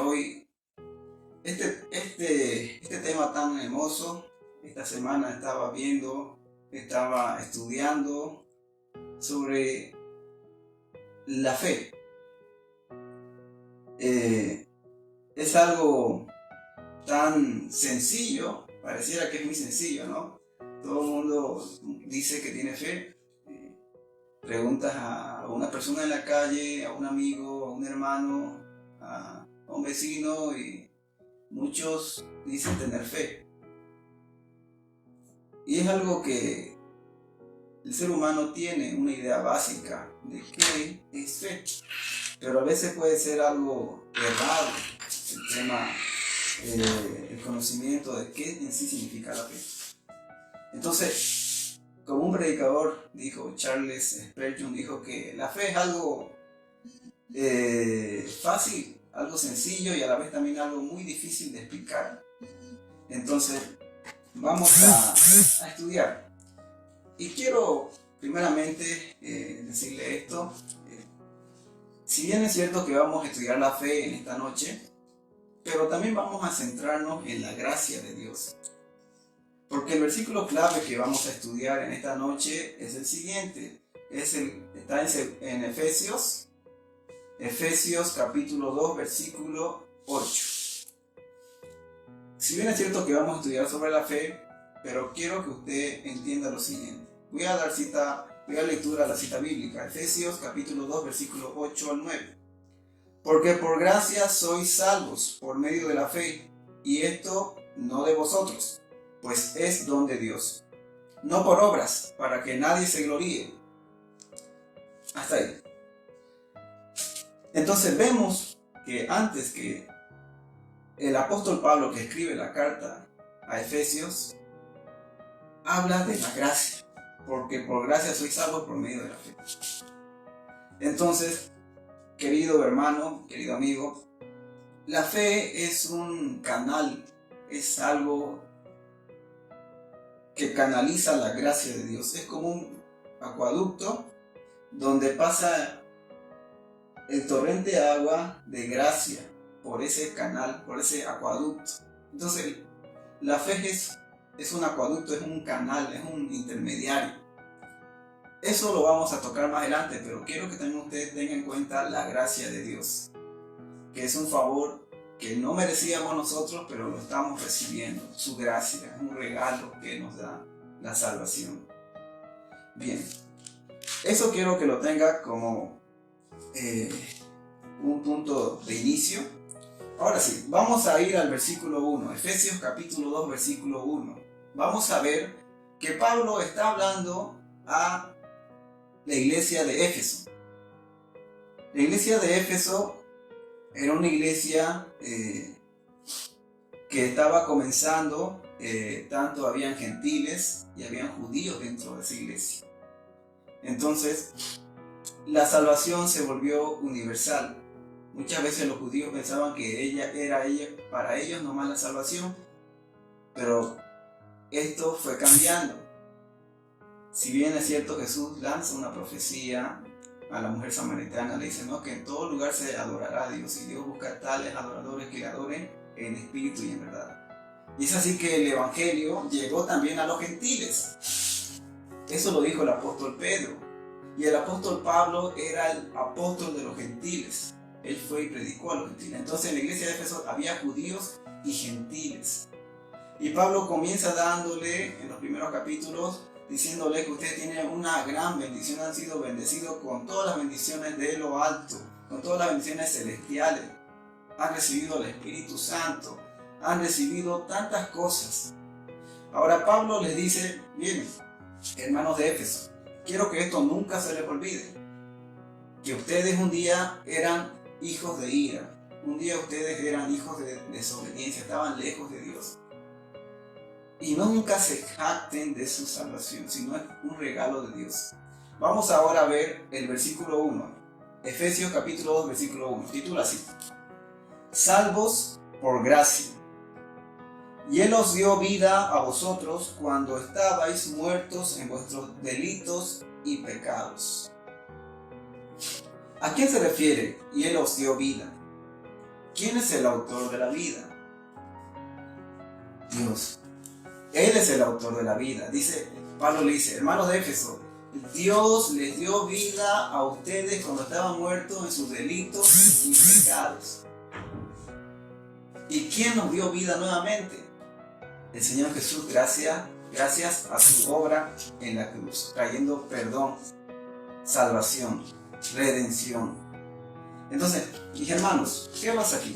hoy, este tema tan hermoso. Esta semana estaba estudiando sobre la fe. Es algo tan sencillo, pareciera que es muy sencillo, ¿no? Todo el mundo dice que tiene fe. Preguntas a una persona en la calle, a un amigo, a un hermano, a un vecino, y muchos dicen tener fe. Y es algo que el ser humano tiene una idea básica de qué es fe, pero a veces puede ser algo errado el tema, el conocimiento de qué en sí significa la fe. Entonces, como un predicador dijo, Charles Spurgeon dijo que la fe es algo fácil, algo sencillo y a la vez también algo muy difícil de explicar. Entonces, vamos a estudiar. Y quiero primeramente decirle esto. Si bien es cierto que vamos a estudiar la fe en esta noche, pero también vamos a centrarnos en la gracia de Dios. Porque el versículo clave que vamos a estudiar en esta noche es el siguiente. Está en Efesios capítulo 2, versículo 8. Si bien es cierto que vamos a estudiar sobre la fe, pero quiero que usted entienda lo siguiente. Voy a dar lectura a la cita bíblica. Efesios capítulo 2, versículo 8 al 9. Porque por gracia sois salvos por medio de la fe, y esto no de vosotros, pues es don de Dios, no por obras, para que nadie se gloríe. Hasta ahí. Entonces vemos que antes que el apóstol Pablo, que escribe la carta a Efesios, habla de la gracia, porque por gracia sois salvos por medio de la fe. Entonces, querido hermano, querido amigo, la fe es un canal, es algo que canaliza la gracia de Dios. Es como un acueducto donde pasa el torrente de agua de gracia por ese canal, por ese acueducto. Entonces, la fe es un acueducto, es un canal, es un intermediario. Eso lo vamos a tocar más adelante, pero quiero que también ustedes tengan en cuenta la gracia de Dios, que es un favor que no merecíamos nosotros, pero lo estamos recibiendo. Su gracia es un regalo que nos da la salvación. Bien, eso quiero que lo tenga como un punto de inicio. Ahora sí, vamos a ir al versículo 1, Efesios capítulo 2, versículo 1. Vamos a ver que Pablo está hablando a la iglesia de Éfeso. La iglesia de Éfeso era una iglesia que estaba comenzando, tanto habían gentiles y habían judíos dentro de esa iglesia. Entonces, la salvación se volvió universal. Muchas veces los judíos pensaban que para ellos nomás la salvación, pero esto fue cambiando. Si bien es cierto, Jesús lanza una profecía a la mujer samaritana, le dice, no, que en todo lugar se adorará a Dios, y Dios busca tales adoradores que le adoren en espíritu y en verdad. Y es así que el evangelio llegó también a los gentiles. Eso lo dijo el apóstol Pedro. Y el apóstol Pablo era el apóstol de los gentiles. Él fue y predicó a los gentiles. Entonces en la iglesia de Éfeso había judíos y gentiles. Y Pablo comienza dándole en los primeros capítulos, diciéndole que usted tiene una gran bendición, han sido bendecidos con todas las bendiciones de lo alto, con todas las bendiciones celestiales, han recibido el Espíritu Santo, han recibido tantas cosas. Ahora Pablo les dice, bien, hermanos de Éfeso, quiero que esto nunca se les olvide, que ustedes un día eran hijos de ira, un día ustedes eran hijos de desobediencia, estaban lejos de Dios. Y nunca se jacten de su salvación, sino es un regalo de Dios. Vamos ahora a ver el versículo 1. Efesios capítulo 2, versículo 1. Titula así: salvos por gracia. Y Él os dio vida a vosotros cuando estabais muertos en vuestros delitos y pecados. ¿A quién se refiere? Y Él os dio vida. ¿Quién es el autor de la vida? Dios. Él es el autor de la vida. Pablo le dice, hermanos de Éfeso, Dios les dio vida a ustedes cuando estaban muertos en sus delitos y pecados. ¿Y quién nos dio vida nuevamente? El Señor Jesús, gracias a su obra en la cruz, trayendo perdón, salvación, redención. Entonces, mis hermanos, ¿qué pasa aquí?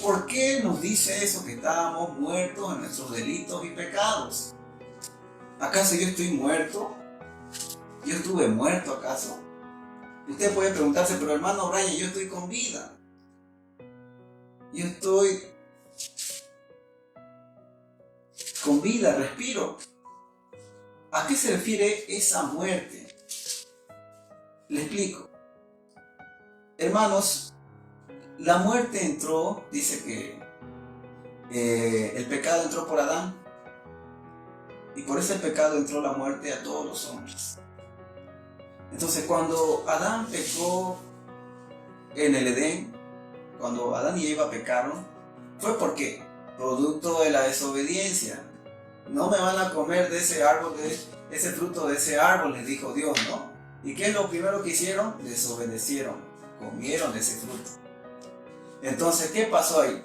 ¿Por qué nos dice eso que estábamos muertos en nuestros delitos y pecados? ¿Acaso yo estoy muerto? ¿Yo estuve muerto acaso? Usted puede preguntarse, pero hermano Brian, yo estoy con vida. Yo estoy con vida, respiro. ¿A qué se refiere esa muerte? Le explico. Hermanos, la muerte entró, dice que el pecado entró por Adán, y por ese pecado entró la muerte a todos los hombres. Entonces, cuando Adán pecó en el Edén, cuando Adán y Eva pecaron, fue porque producto de la desobediencia. No me van a comer de ese árbol, de ese fruto de ese árbol, les dijo Dios, ¿no? ¿Y qué es lo primero que hicieron? Desobedecieron, comieron de ese fruto. Entonces, ¿qué pasó ahí?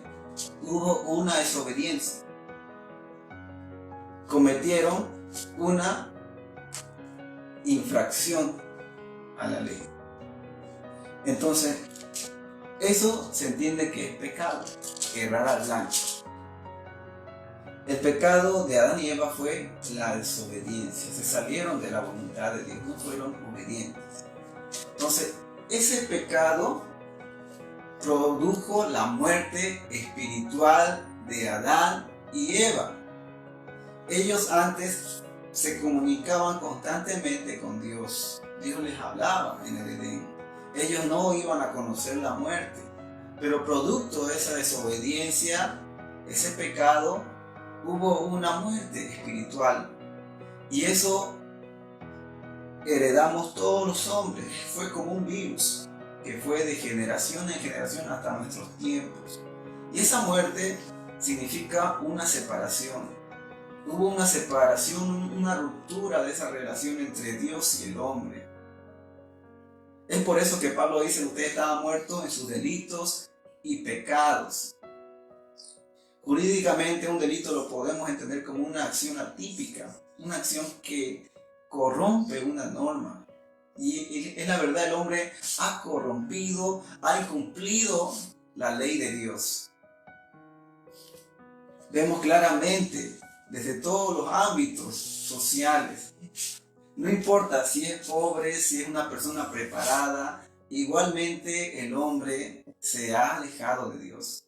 Hubo una desobediencia. Cometieron una infracción a la ley. Entonces, eso se entiende que es pecado, errar al blanco. El pecado de Adán y Eva fue la desobediencia. Se salieron de la voluntad de Dios, no fueron obedientes. Entonces, ese pecado produjo la muerte espiritual de Adán y Eva. Ellos antes se comunicaban constantemente con Dios. Dios les hablaba en el Edén. Ellos no iban a conocer la muerte. Pero producto de esa desobediencia, ese pecado, hubo una muerte espiritual. Y eso heredamos todos los hombres. Fue como un virus que fue de generación en generación hasta nuestros tiempos. Y esa muerte significa una separación. Hubo una separación, una ruptura de esa relación entre Dios y el hombre. Es por eso que Pablo dice, ustedes estaban muertos en sus delitos y pecados. Jurídicamente un delito lo podemos entender como una acción atípica, una acción que corrompe una norma. Y es la verdad, el hombre ha corrompido, ha incumplido la ley de Dios. Vemos claramente desde todos los ámbitos sociales. No importa si es pobre, si es una persona preparada, igualmente el hombre se ha alejado de Dios.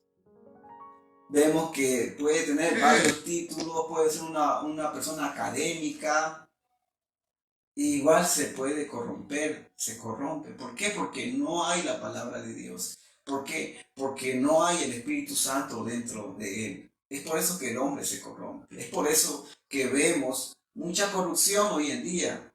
Vemos que puede tener varios títulos, puede ser una persona académica, igual se puede corromper, se corrompe. ¿Por qué? Porque no hay la palabra de Dios. ¿Por qué? Porque no hay el Espíritu Santo dentro de él. Es por eso que el hombre se corrompe. Es por eso que vemos mucha corrupción hoy en día.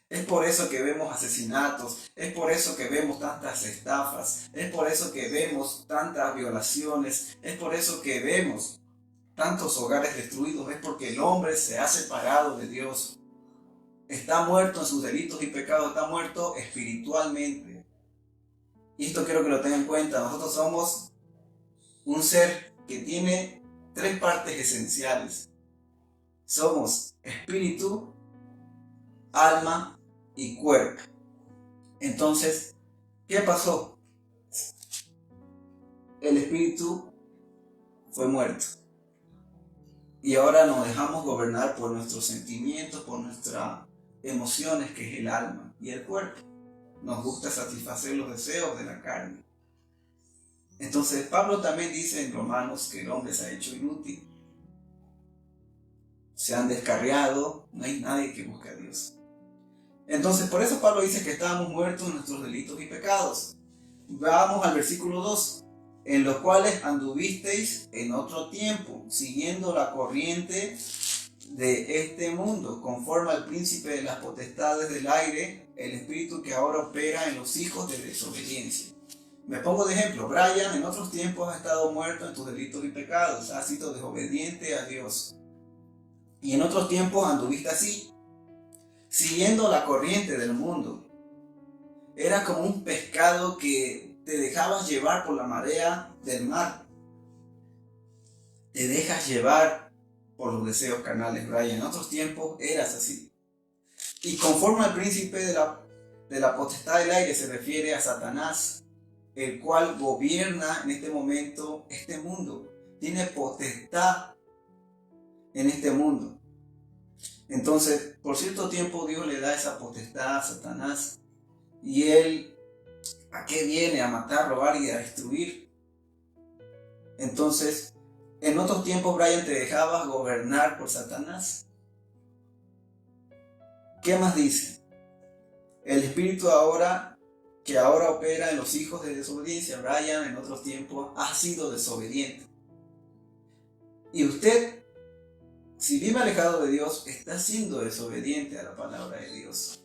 Es por eso que vemos asesinatos. Es por eso que vemos tantas estafas. Es por eso que vemos tantas violaciones. Es por eso que vemos tantos hogares destruidos. Es porque el hombre se ha separado de Dios. Está muerto en sus delitos y pecados. Está muerto espiritualmente. Y esto quiero que lo tengan en cuenta. Nosotros somos un ser que tiene tres partes esenciales. Somos espíritu, alma y cuerpo. Entonces, ¿qué pasó? El espíritu fue muerto. Y ahora nos dejamos gobernar por nuestros sentimientos, por nuestras emociones, que es el alma y el cuerpo. Nos gusta satisfacer los deseos de la carne. Entonces, Pablo también dice en Romanos que el hombre se ha hecho inútil. Se han descarriado, no hay nadie que busque a Dios. Entonces, por eso Pablo dice que estábamos muertos en nuestros delitos y pecados. Vamos al versículo 2. En los cuales anduvisteis en otro tiempo, siguiendo la corriente de este mundo, conforme al príncipe de las potestades del aire, el espíritu que ahora opera en los hijos de desobediencia. Me pongo de ejemplo, Brian en otros tiempos ha estado muerto en tus delitos y pecados, ha sido desobediente a Dios. Y en otros tiempos anduviste así, siguiendo la corriente del mundo. Era como un pescado que te dejabas llevar por la marea del mar. Te dejas llevar por los deseos carnales, Brian. En otros tiempos eras así. Y conforme al príncipe de la potestad del aire se refiere a Satanás, el cual gobierna en este momento este mundo. Tiene potestad en este mundo. Entonces, por cierto tiempo Dios le da esa potestad a Satanás. Y él, ¿a qué viene? A matar, robar y a destruir. Entonces, en otros tiempos, Brian, te dejabas gobernar por Satanás. ¿Qué más dice? El espíritu que ahora opera en los hijos de desobediencia, Brian, en otros tiempos, ha sido desobediente. Y usted, si vive alejado de Dios, está siendo desobediente a la palabra de Dios.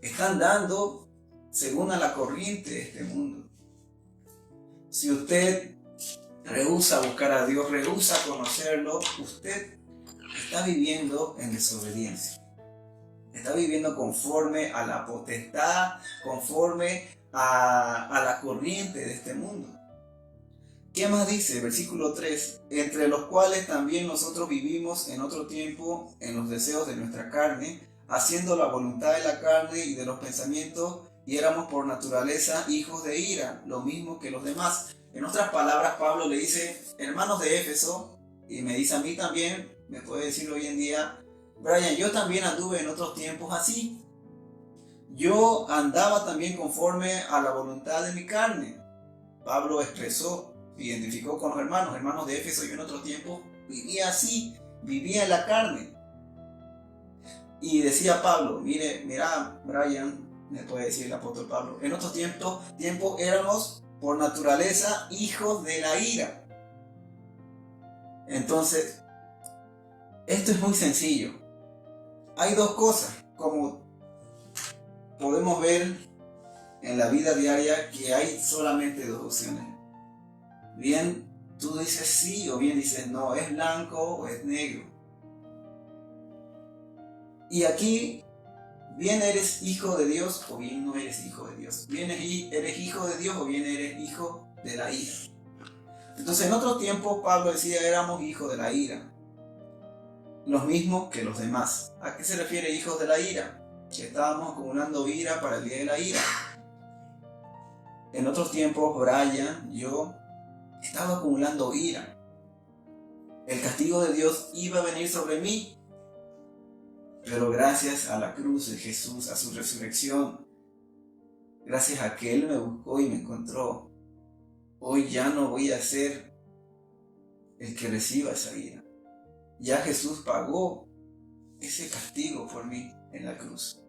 Está andando según a la corriente de este mundo. Si usted rehúsa buscar a Dios, rehúsa conocerlo, usted está viviendo en desobediencia. Está viviendo conforme a la potestad, conforme a la corriente de este mundo. ¿Qué más dice? Versículo 3. Entre los cuales también nosotros vivimos en otro tiempo en los deseos de nuestra carne, haciendo la voluntad de la carne y de los pensamientos, y éramos por naturaleza hijos de ira, lo mismo que los demás. En otras palabras, Pablo le dice, hermanos de Éfeso, y me dice a mí también, me puede decir hoy en día, Brian, yo también anduve en otros tiempos así. Yo andaba también conforme a la voluntad de mi carne. Pablo expresó, identificó con los hermanos de Éfeso. Yo en otros tiempos vivía así, vivía en la carne. Y decía Pablo, mira, Brian, me puede decir el apóstol Pablo, en otros tiempos éramos por naturaleza hijos de la ira. Entonces, esto es muy sencillo. Hay dos cosas, como podemos ver en la vida diaria, que hay solamente dos opciones. Bien, tú dices sí o bien dices no, es blanco o es negro. Y aquí, bien eres hijo de Dios o bien no eres hijo de Dios. Bien eres hijo de Dios o bien eres hijo de la ira. Entonces en otros tiempos Pablo decía éramos hijos de la ira. Los mismos que los demás. ¿A qué se refiere hijos de la ira? Que estábamos acumulando ira para el día de la ira. En otros tiempos, Brian, yo estaba acumulando ira. El castigo de Dios iba a venir sobre mí. Pero gracias a la cruz de Jesús, a su resurrección, gracias a que Él me buscó y me encontró, hoy ya no voy a ser el que reciba esa ira. Ya Jesús pagó ese castigo por mí en la cruz.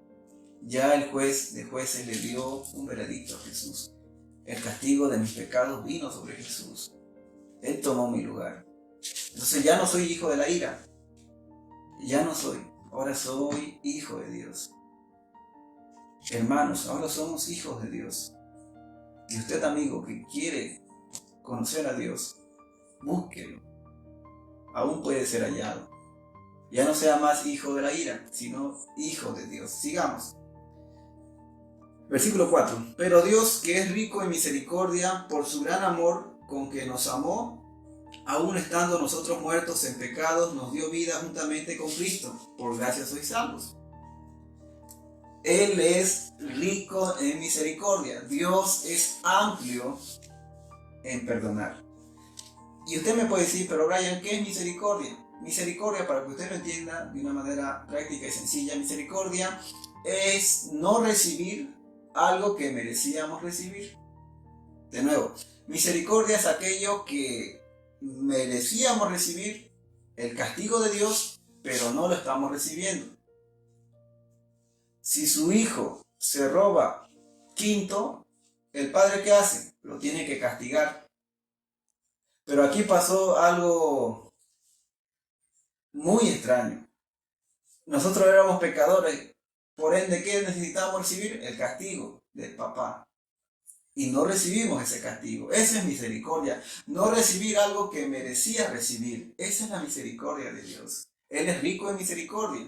Ya el juez de jueces le dio un veredicto a Jesús. El castigo de mis pecados vino sobre Jesús. Él tomó mi lugar. Entonces ya no soy hijo de la ira. Ya no soy. Ahora soy hijo de Dios. Hermanos, ahora somos hijos de Dios. Y usted, amigo, que quiere conocer a Dios, búsquelo. Aún puede ser hallado. Ya no sea más hijo de la ira, sino hijo de Dios. Sigamos. Versículo 4. Pero Dios, que es rico en misericordia, por su gran amor con que nos amó, aún estando nosotros muertos en pecados, nos dio vida juntamente con Cristo. Por gracia sois salvos. Él es rico en misericordia. Dios es amplio en perdonar. Y usted me puede decir, pero Brian, ¿qué es misericordia? Misericordia, para que usted lo entienda de una manera práctica y sencilla, misericordia es no recibir algo que merecíamos recibir. De nuevo, misericordia es aquello que merecíamos recibir, el castigo de Dios, pero no lo estamos recibiendo. Si su hijo se roba quinto, ¿el padre qué hace? Lo tiene que castigar. Pero aquí pasó algo muy extraño. Nosotros éramos pecadores, por ende, ¿qué necesitábamos recibir? El castigo del papá. y no recibimos ese castigo. Esa es misericordia. No recibir algo que merecía recibir. Esa es la misericordia de Dios. Él es rico en misericordia.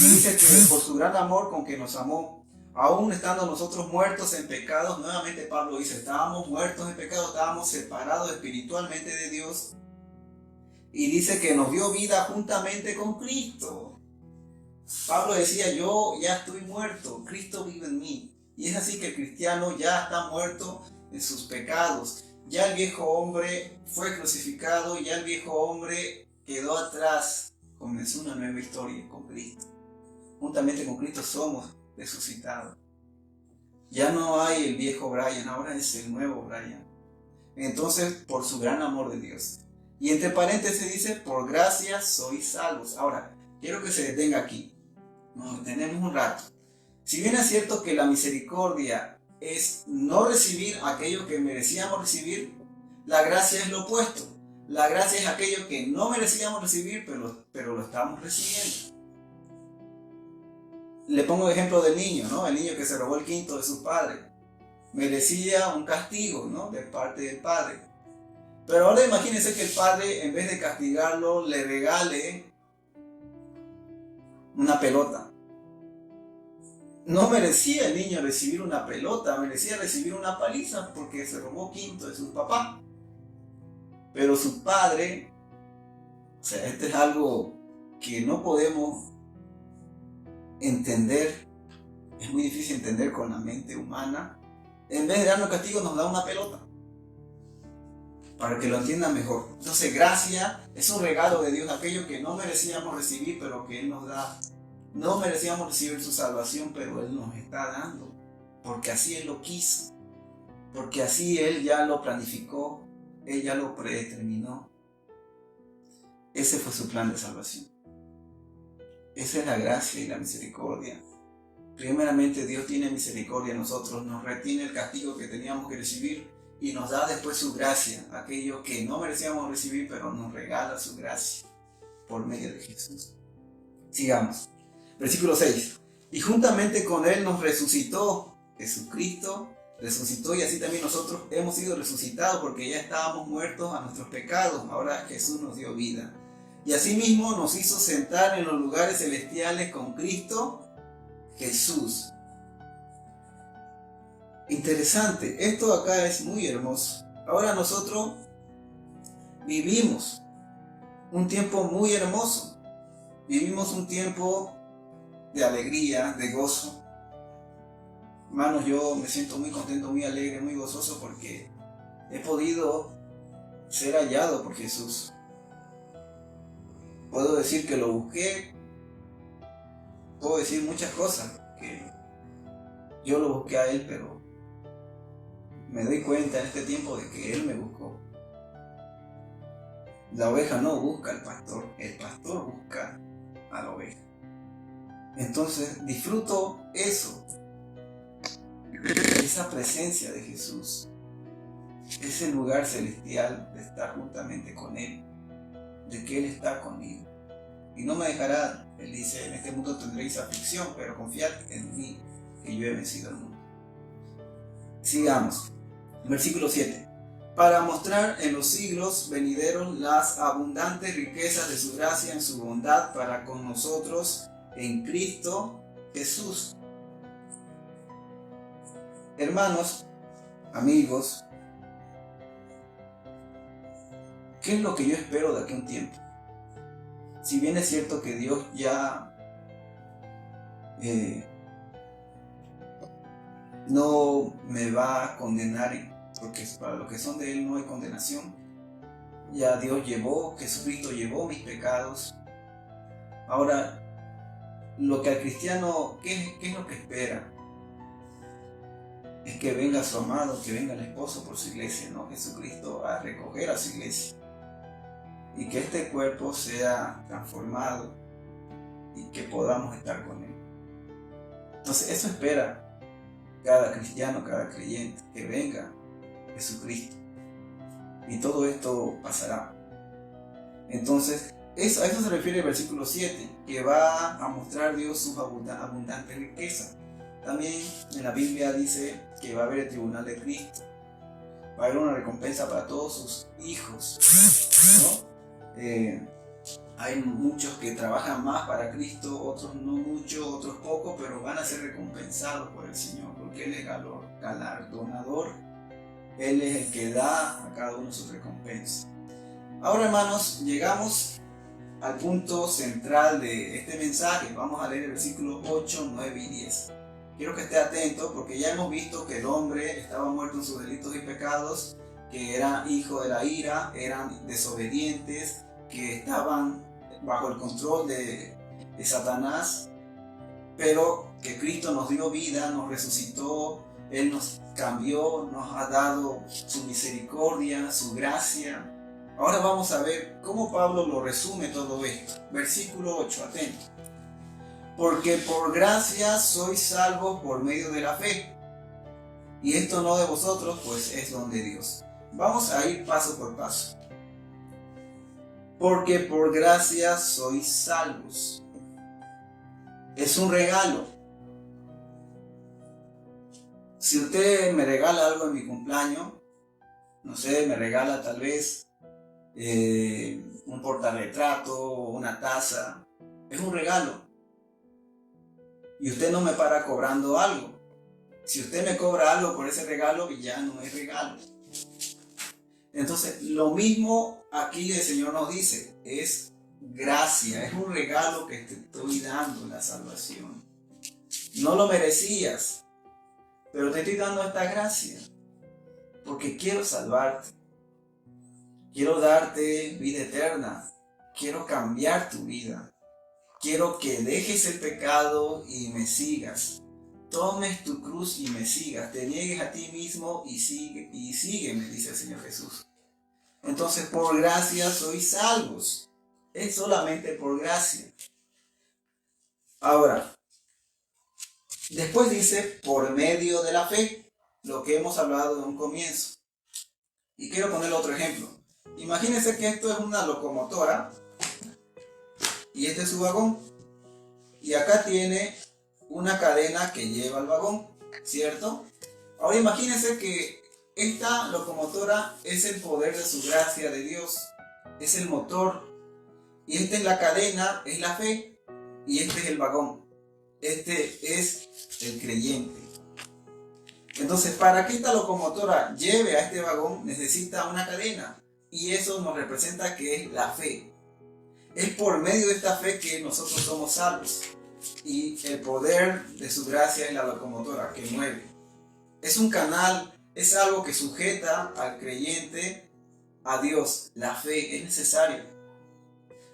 Y dice que por su gran amor con que nos amó, aún estando nosotros muertos en pecados, nuevamente Pablo dice, estábamos muertos en pecados, estábamos separados espiritualmente de Dios. Y dice que nos dio vida juntamente con Cristo. Pablo decía, yo ya estoy muerto, Cristo vive en mí. Y es así que el cristiano ya está muerto en sus pecados. Ya el viejo hombre fue crucificado, ya el viejo hombre quedó atrás. Comenzó una nueva historia con Cristo. Juntamente con Cristo somos resucitados. Ya no hay el viejo Brian, ahora es el nuevo Brian. Entonces, por su gran amor de Dios. Y entre paréntesis dice, por gracia sois salvos. Ahora, quiero que se detenga aquí. Nos detenemos un rato. Si bien es cierto que la misericordia es no recibir aquello que merecíamos recibir, la gracia es lo opuesto. La gracia es aquello que no merecíamos recibir, pero lo estamos recibiendo. Le pongo el ejemplo del niño, ¿no? El niño que se robó el quinto de su padre. Merecía un castigo, ¿no? De parte del padre. Pero ahora imagínense que el padre, en vez de castigarlo, le regale una pelota. No merecía el niño recibir una pelota, merecía recibir una paliza porque se robó quinto de su papá. Pero su padre, o sea, este es algo que no podemos entender, es muy difícil entender con la mente humana. En vez de darnos castigo nos da una pelota, para que lo entiendan mejor. Entonces gracia es un regalo de Dios, aquello que no merecíamos recibir, pero que Él nos da. No merecíamos recibir su salvación, pero Él nos está dando, porque así Él lo quiso, porque así Él ya lo planificó, Él ya lo predeterminó. Ese fue su plan de salvación. Esa es la gracia y la misericordia. Primeramente Dios tiene misericordia de nosotros, nos retiene el castigo que teníamos que recibir y nos da después su gracia, aquello que no merecíamos recibir, pero nos regala su gracia por medio de Jesús. Sigamos. Versículo 6. Y juntamente con Él nos resucitó. Jesucristo resucitó y así también nosotros hemos sido resucitados porque ya estábamos muertos a nuestros pecados. Ahora Jesús nos dio vida. Y asimismo nos hizo sentar en los lugares celestiales con Cristo Jesús. Interesante, esto acá es muy hermoso. Ahora nosotros vivimos un tiempo muy hermoso. Vivimos un tiempo de alegría, de gozo. Hermanos, yo me siento muy contento, muy alegre, muy gozoso porque he podido ser hallado por Jesús. Puedo decir que lo busqué. Puedo decir muchas cosas, que yo lo busqué a Él, pero me doy cuenta en este tiempo de que Él me buscó. La oveja no busca al pastor, el pastor busca a la oveja. Entonces disfruto eso, esa presencia de Jesús, ese lugar celestial de estar juntamente con Él, de que Él está conmigo. Y no me dejará, Él dice, en este mundo tendréis aflicción, pero confiad en mí, que yo he vencido al mundo. Sigamos. Versículo 7. Para mostrar en los siglos venideros las abundantes riquezas de su gracia en su bondad para con nosotros en Cristo Jesús. Hermanos, amigos, ¿qué es lo que yo espero de aquí a un tiempo? Si bien es cierto que Dios ya no me va a condenar, porque para los que son de Él no hay condenación. Ya Dios Jesucristo llevó mis pecados. Ahora, lo que al cristiano, ¿qué es lo que espera? Es que venga su amado, que venga el esposo por su iglesia, ¿no? Jesucristo a recoger a su iglesia. Y que este cuerpo sea transformado y que podamos estar con Él. Entonces eso espera cada cristiano, cada creyente, que venga Jesucristo. Y todo esto pasará. Entonces, a eso se refiere el versículo 7, que va a mostrar Dios sus abundantes riquezas. También en la Biblia dice que va a haber el tribunal de Cristo. Va a haber una recompensa para todos sus hijos, ¿no? Hay muchos que trabajan más para Cristo, otros no mucho, otros poco, pero van a ser recompensados por el Señor, porque Él es galardonador. Él es el que da a cada uno su recompensa. Ahora, hermanos, llegamos al punto central de este mensaje. Vamos a leer el versículo 8, 9 y 10. Quiero que esté atento porque ya hemos visto que el hombre estaba muerto en sus delitos y pecados, que era hijo de la ira, eran desobedientes, que estaban bajo el control de Satanás, pero que Cristo nos dio vida, nos resucitó, Él nos cambió, nos ha dado su misericordia, su gracia. Ahora vamos a ver cómo Pablo lo resume todo esto. Versículo 8, atento. Porque por gracia sois salvos por medio de la fe. Y esto no de vosotros, pues es don de Dios. Vamos a ir paso por paso. Porque por gracia sois salvos. Es un regalo. Si usted me regala algo en mi cumpleaños, no sé, me regala tal vez un portarretrato o una taza, es un regalo. Y usted no me para cobrando algo. Si usted me cobra algo por ese regalo, ya no es regalo. Entonces, lo mismo aquí el Señor nos dice, es gracia, es un regalo que te estoy dando, la salvación. No lo merecías, pero te estoy dando esta gracia, porque quiero salvarte, quiero darte vida eterna, quiero cambiar tu vida, quiero que dejes el pecado y me sigas. Tomes tu cruz y me sigas, te niegues a ti mismo y sígueme, dice el Señor Jesús. Entonces, por gracia sois salvos. Es solamente por gracia. Ahora, después dice, por medio de la fe, lo que hemos hablado en un comienzo. Y quiero poner otro ejemplo. Imagínense que esto es una locomotora y este es su vagón. Y acá tiene una cadena que lleva al vagón, ¿cierto? Ahora imagínense que esta locomotora es el poder de su gracia de Dios, es el motor, y esta es la cadena, es la fe, y este es el vagón, este es el creyente. Entonces, para que esta locomotora lleve a este vagón necesita una cadena, y eso nos representa que es la fe. Es por medio de esta fe que nosotros somos salvos. Y el poder de su gracia es la locomotora que mueve. Es un canal, es algo que sujeta al creyente a Dios. La fe es necesaria.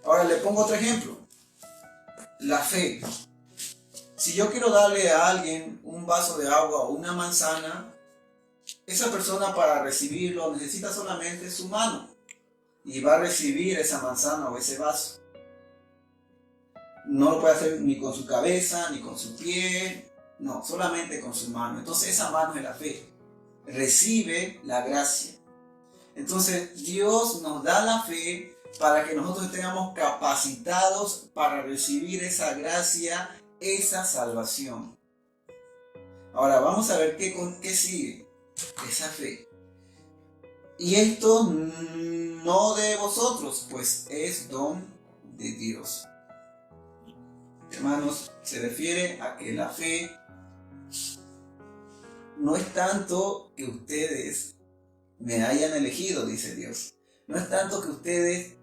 Ahora le pongo otro ejemplo. La fe. Si yo quiero darle a alguien un vaso de agua o una manzana, esa persona para recibirlo necesita solamente su mano y va a recibir esa manzana o ese vaso. No lo puede hacer ni con su cabeza, ni con su pie, no, solamente con su mano. Entonces esa mano es la fe. Recibe la gracia. Entonces Dios nos da la fe para que nosotros estemos capacitados para recibir esa gracia, esa salvación. Ahora vamos a ver qué sigue. Esa fe. Y esto no de vosotros, pues es don de Dios. Hermanos, se refiere a que la fe no es tanto que ustedes me hayan elegido, dice Dios. No es tanto que ustedes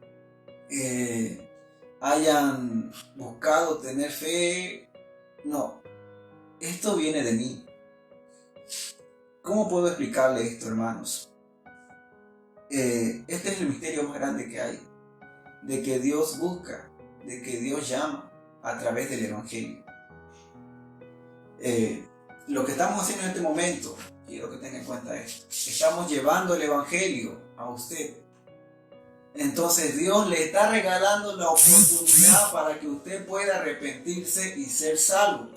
hayan buscado tener fe. No, esto viene de mí. ¿Cómo puedo explicarle esto, hermanos? Este es el misterio más grande que hay. De que Dios busca, de que Dios llama a través del Evangelio. Lo que estamos haciendo en este momento, quiero que tenga en cuenta esto, estamos llevando el Evangelio a usted. Entonces Dios le está regalando la oportunidad para que usted pueda arrepentirse y ser salvo.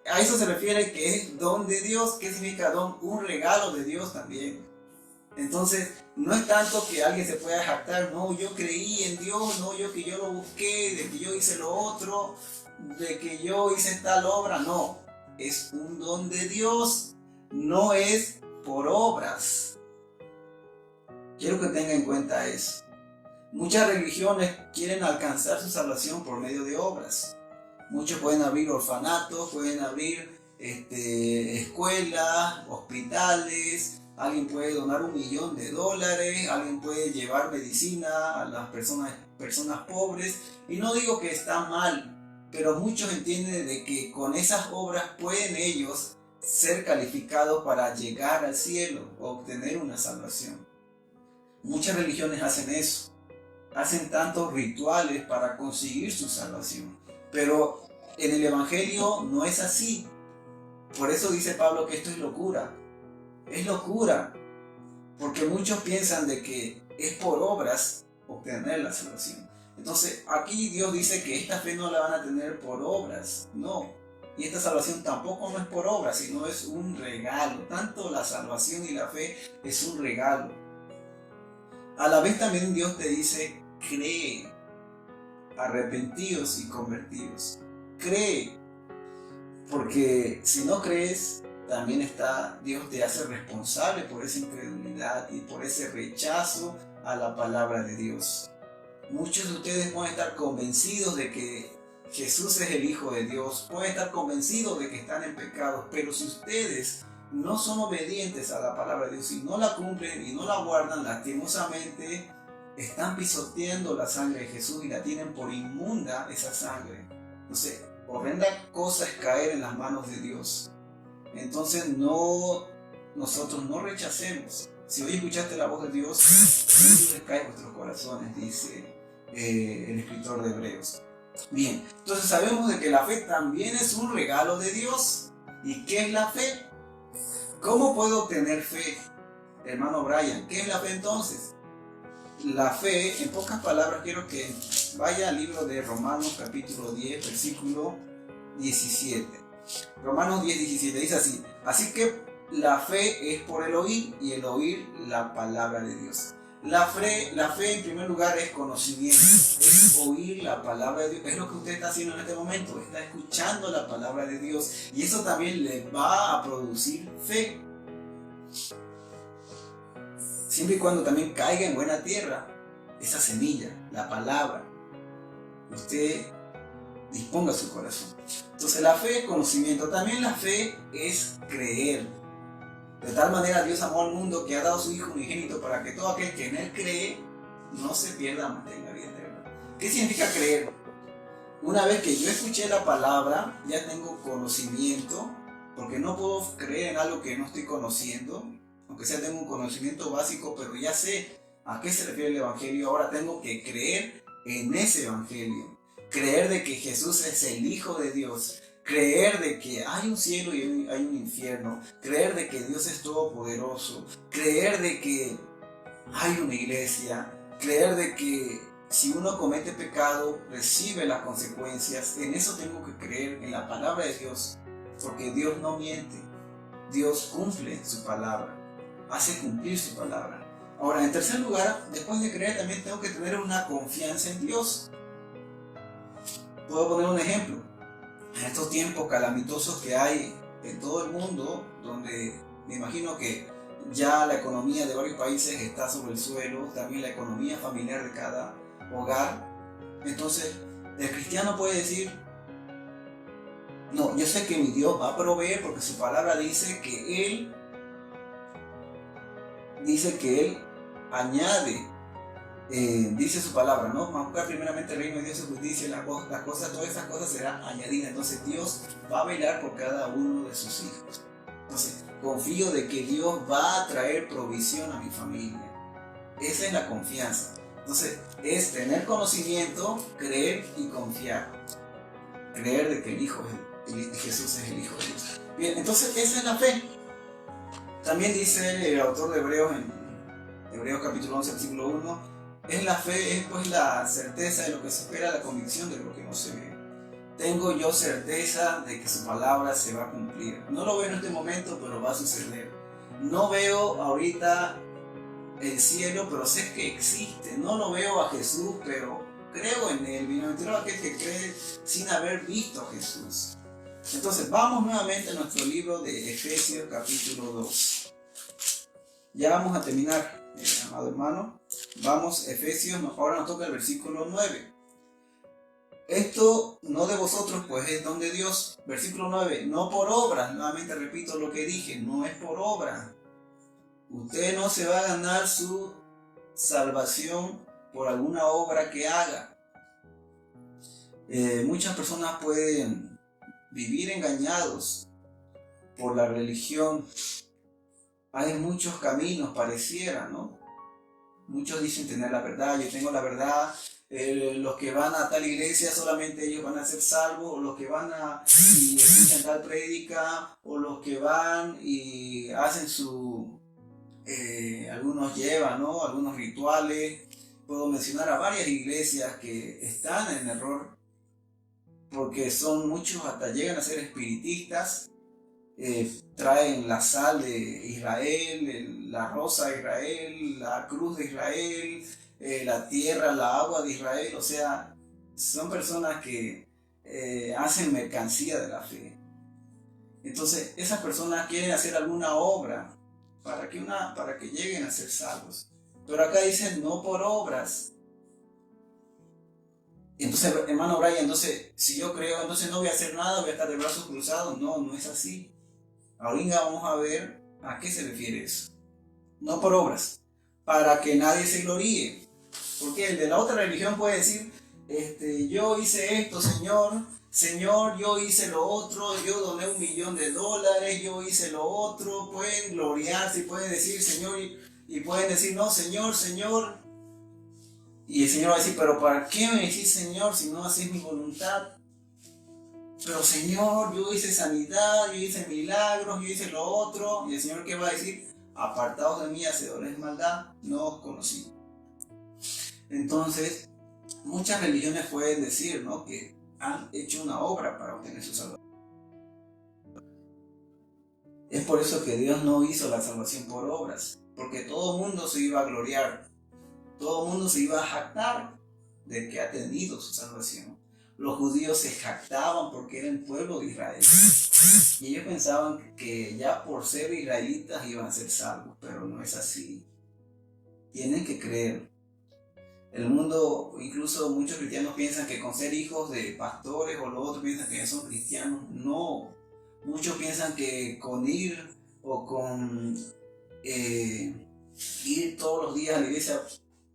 A eso se refiere que es don de Dios. ¿Qué significa don? Un regalo de Dios también. Entonces, no es tanto que alguien se pueda jactar, no, yo creí en Dios, no, que yo lo busqué, de que yo hice lo otro. de que yo hice tal obra, no. Es un don de Dios, no es por obras. Quiero que tenga en cuenta eso. Muchas religiones quieren alcanzar su salvación por medio de obras. Muchos pueden abrir orfanatos, pueden abrir escuelas, hospitales, alguien puede donar $1 millón, alguien puede llevar medicina a las personas pobres. Y no digo que está mal, pero muchos entienden de que con esas obras pueden ellos ser calificados para llegar al cielo o obtener una salvación. Muchas religiones hacen eso. Hacen tantos rituales para conseguir su salvación. Pero en el Evangelio no es así. Por eso dice Pablo que esto es locura. Es locura. Porque muchos piensan de que es por obras obtener la salvación. Entonces aquí Dios dice que esta fe no la van a tener por obras. No. Y esta salvación tampoco no es por obras, sino es un regalo. Tanto la salvación y la fe es un regalo. A la vez también Dios te dice, cree, arrepentidos y convertidos. Cree, porque si no crees, también Dios te hace responsable por esa incredulidad y por ese rechazo a la palabra de Dios. Muchos de ustedes pueden estar convencidos de que Jesús es el Hijo de Dios, pueden estar convencidos de que están en pecados, pero si ustedes no son obedientes a la palabra de Dios y no la cumplen y no la guardan, lastimosamente están pisoteando la sangre de Jesús y la tienen por inmunda esa sangre. Entonces, horrenda cosa es caer en las manos de Dios. Entonces nosotros no rechacemos. Si hoy escuchaste la voz de Dios, no les cae vuestros corazones, dice el escritor de Hebreos. Bien, entonces sabemos de que la fe también es un regalo de Dios. ¿Y qué es la fe? ¿Cómo puedo tener fe, hermano Brian? ¿Qué es la fe entonces? La fe, en pocas palabras, quiero que vaya al libro de Romanos capítulo 10, versículo 17. Romanos 10, 17 dice así: así que la fe es por el oír y el oír la palabra de Dios. La fe en primer lugar es conocimiento, es oír la palabra de Dios. Es lo que usted está haciendo en este momento, está escuchando la palabra de Dios y eso también le va a producir fe. Siempre y cuando también caiga en buena tierra esa semilla, la palabra, usted disponga su corazón. Entonces la fe es conocimiento, también la fe es creer. De tal manera Dios amó al mundo que ha dado a su Hijo unigénito para que todo aquel que en Él cree no se pierda, mas tenga vida eterna. ¿Qué significa creer? Una vez que yo escuché la palabra, ya tengo conocimiento, porque no puedo creer en algo que no estoy conociendo, aunque sea tengo un conocimiento básico, pero ya sé a qué se refiere el Evangelio. Ahora tengo que creer en ese Evangelio, creer de que Jesús es el Hijo de Dios, creer de que hay un cielo y hay un infierno, creer de que Dios es todopoderoso, creer de que hay una iglesia, creer de que si uno comete pecado recibe las consecuencias. En eso tengo que creer, en la palabra de Dios, porque Dios no miente, Dios cumple su palabra, hace cumplir su palabra. Ahora, en tercer lugar, después de creer también tengo que tener una confianza en Dios. Puedo poner un ejemplo. En estos tiempos calamitosos que hay en todo el mundo, donde me imagino que ya la economía de varios países está sobre el suelo, también la economía familiar de cada hogar, entonces el cristiano puede decir: no, yo sé que mi Dios va a proveer porque su palabra dice que Él añade. Dice su palabra, ¿no? Vamos a buscar primeramente el reino de Dios y justicia, todas esas cosas serán añadidas. Entonces Dios va a velar por cada uno de sus hijos. Entonces confío de que Dios va a traer provisión a mi familia. Esa es la confianza. Entonces es tener conocimiento, creer y confiar. Creer de que Jesús es el Hijo de Dios. Bien, entonces esa es la fe. También dice el autor de Hebreos en Hebreos capítulo 11, versículo 1, la fe es pues la certeza de lo que se espera, la convicción de lo que no se ve. Tengo yo certeza de que su palabra se va a cumplir. No lo veo en este momento, pero va a suceder. No veo ahorita el cielo, pero sé que existe. No lo veo a Jesús, pero creo en Él. Bienaventurado aquel que cree sin haber visto a Jesús. Entonces vamos nuevamente a nuestro libro de Efesios capítulo 2. Ya vamos a terminar, amado hermano. Vamos, Efesios, ahora nos toca el versículo 9. Esto no de vosotros, pues es don de Dios. Versículo 9, no por obras. Nuevamente repito lo que dije, no es por obras. Usted no se va a ganar su salvación por alguna obra que haga. Muchas personas pueden vivir engañados por la religión. Hay muchos caminos, pareciera, ¿no? Muchos dicen tener la verdad, yo tengo la verdad. Los que van a tal iglesia solamente ellos van a ser salvos, o los que van y escuchan tal prédica, o los que van y hacen algunos llevan, ¿no? Algunos rituales. Puedo mencionar a varias iglesias que están en error, porque son muchos, hasta llegan a ser espiritistas. Traen la sal de Israel, la rosa de Israel, la cruz de Israel, la tierra, la agua de Israel. O sea, son personas que hacen mercancía de la fe. Entonces esas personas quieren hacer alguna obra para que lleguen a ser salvos, pero acá dicen no por obras. Entonces, hermano Brian, entonces si yo creo, entonces no voy a hacer nada, voy a estar de brazos cruzados. No, no es así. Ahorita vamos a ver a qué se refiere eso. No por obras, para que nadie se gloríe. Porque el de la otra religión puede decir, yo hice esto, Señor, yo hice lo otro, yo doné $1,000,000, yo hice lo otro. Pueden gloriarse y pueden decir Señor, y pueden decir no, Señor. Y el Señor va a decir, pero ¿para qué me decís Señor si no haces mi voluntad? Pero Señor, yo hice sanidad, yo hice milagros, yo hice lo otro. Y el Señor, ¿qué va a decir? Apartados de mí, hacedores de maldad, no os conocí. Entonces, muchas religiones pueden decir, ¿no?, que han hecho una obra para obtener su salvación. Es por eso que Dios no hizo la salvación por obras, porque todo el mundo se iba a gloriar, todo el mundo se iba a jactar de que ha tenido su salvación. Los judíos se jactaban porque eran el pueblo de Israel. Y ellos pensaban que ya por ser israelitas iban a ser salvos, pero no es así. Tienen que creer. El mundo, incluso muchos cristianos piensan que con ser hijos de pastores o los otros piensan que ya son cristianos. No. Muchos piensan que con ir o con ir todos los días a la iglesia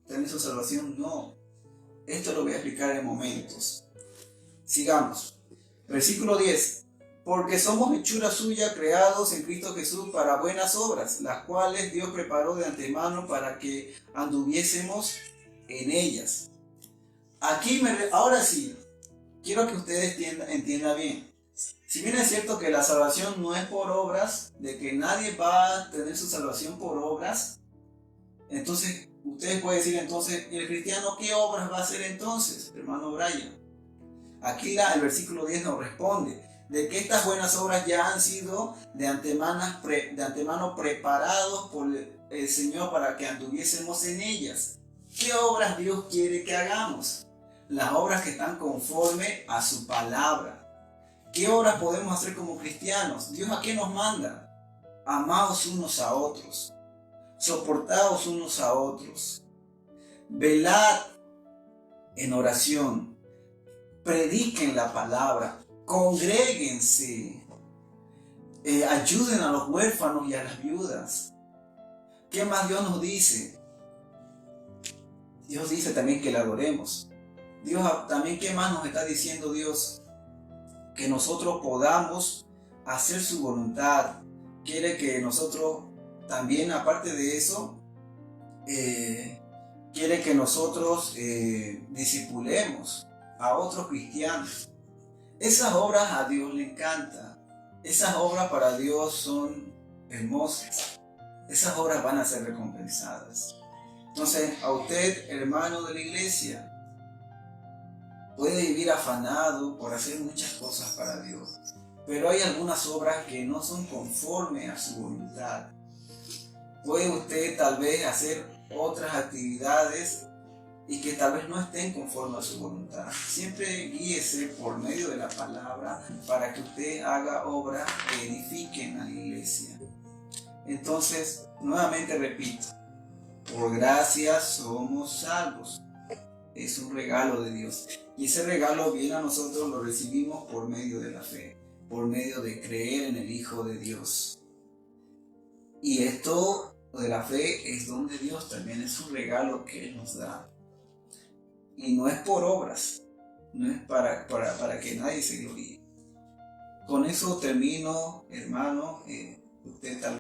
tener su salvación. No. Esto lo voy a explicar en momentos. Sigamos. Versículo 10. Porque somos hechura suya, creados en Cristo Jesús para buenas obras, las cuales Dios preparó de antemano para que anduviésemos en ellas. Ahora sí, quiero que ustedes entiendan bien. Si bien es cierto que la salvación no es por obras, de que nadie va a tener su salvación por obras, entonces ustedes pueden decir entonces, ¿y el cristiano qué obras va a hacer entonces, hermano Brian? Aquí el versículo 10 nos responde de que estas buenas obras ya han sido de antemano preparados por el Señor para que anduviésemos en ellas. ¿Qué obras Dios quiere que hagamos? Las obras que están conforme a su palabra. ¿Qué obras podemos hacer como cristianos? ¿Dios a qué nos manda? Amaos unos a otros, soportaos unos a otros, velad en oración, prediquen la palabra, congréguense, ayuden a los huérfanos y a las viudas. ¿Qué más Dios nos dice? Dios dice también que le adoremos. Dios también, ¿qué más nos está diciendo Dios? Que nosotros podamos hacer su voluntad. Quiere que nosotros también, aparte de eso, quiere que nosotros discipulemos a otros cristianos. Esas obras a Dios le encantan. Esas obras para Dios son hermosas. Esas obras van a ser recompensadas. Entonces, a usted, hermano de la iglesia, puede vivir afanado por hacer muchas cosas para Dios, pero hay algunas obras que no son conforme a su voluntad. Puede usted tal vez hacer otras actividades y que tal vez no estén conforme a su voluntad. Siempre guíese por medio de la palabra para que usted haga obras que edifiquen a la iglesia. Entonces, nuevamente repito, por gracia somos salvos. Es un regalo de Dios. Y ese regalo viene a nosotros, lo recibimos por medio de la fe, por medio de creer en el Hijo de Dios. Y esto de la fe es don de Dios, también es un regalo que Él nos da. Y no es por obras, no es para que nadie se gloríe. Con eso termino, hermano. Usted tal vez